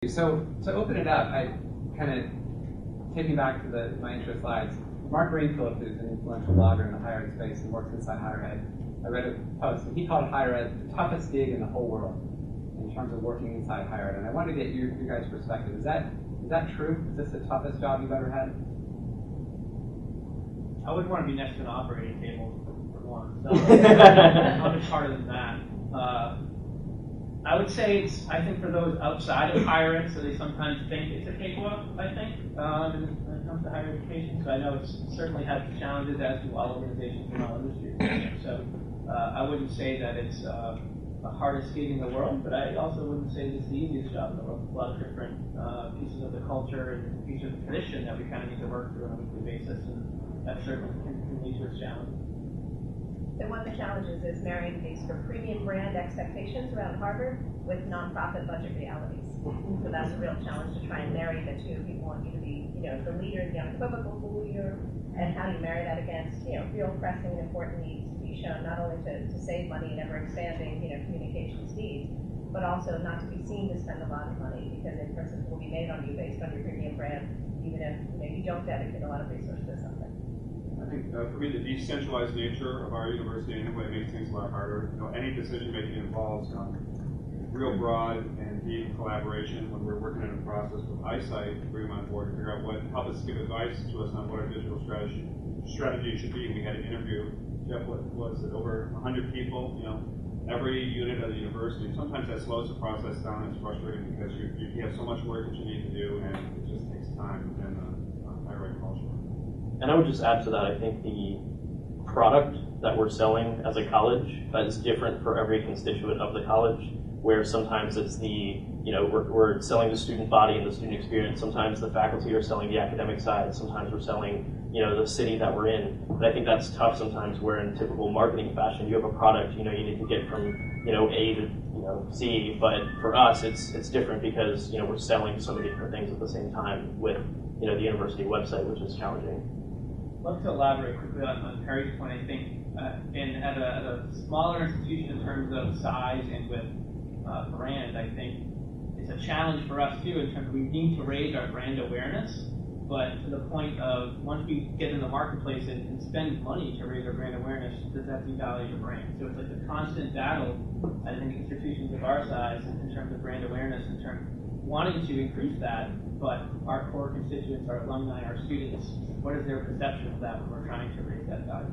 So to open it up, I kind of taking back to my intro slides. Mark Greenfield, who's an influential blogger in the higher ed space and works inside higher ed, I read a post, and he called higher ed the toughest gig in the whole world in terms of working inside higher ed. And I wanted to get your guys' perspective. Is that true? Is this the toughest job you've ever had? I wouldn't want to be next to an operating table for one. So how much harder than that? I would say I think for those outside of higher ed, so they sometimes think it's a cakewalk, I think, when it comes to higher education. So I know it's certainly has challenges, as do all organizations in all industries. So I wouldn't say that it's the hardest gig in the world, but I also wouldn't say it's the easiest job in the world. A lot of different pieces of the culture and pieces of the tradition that we kind of need to work through on a weekly basis, and that certainly can lead to its challenges. So one of the challenges is marrying these sort of premium brand expectations around Harvard with nonprofit budget realities. So that's a real challenge to try and marry the two. People want you to be, the leader, the unequivocal leader, and how do you marry that against, real pressing and important needs to be shown, not only to save money and ever-expanding, communications needs, but also not to be seen to spend a lot of money, because inferences will be made on you based on your premium brand, even if you don't dedicate a lot of resources to something. I think for me, the decentralized nature of our university anyway makes things a lot harder. Any decision making involves real broad and deep collaboration. When we're working on a process with iSight to bring them on board to figure out help us give advice to us on what our digital strategy should be. We had an interview, Jeff, was it over 100 people? Every unit of the university. Sometimes that slows the process down. It's frustrating because you have so much work that you need to do, and it just takes time within higher ed culture. And I would just add to that, I think the product that we're selling as a college is different for every constituent of the college, where sometimes it's we're selling the student body and the student experience. Sometimes the faculty are selling the academic side. Sometimes we're selling, the city that we're in. And I think that's tough sometimes where in typical marketing fashion, you have a product, you need to get from, A to, Z. But for us, it's different because, we're selling so many different things at the same time with, the university website, which is challenging. I'd love to elaborate quickly on Perry's point. I think at a smaller institution in terms of size and with brand, I think it's a challenge for us too in terms of we need to raise our brand awareness, but to the point of once we get in the marketplace and spend money to raise our brand awareness, does that devalue your brand? So it's like a constant battle, I think, institutions of our size in terms of brand awareness, in terms of wanting to increase that, but our core constituents, our alumni, our students, what is their perception of that when we're trying to raise that value?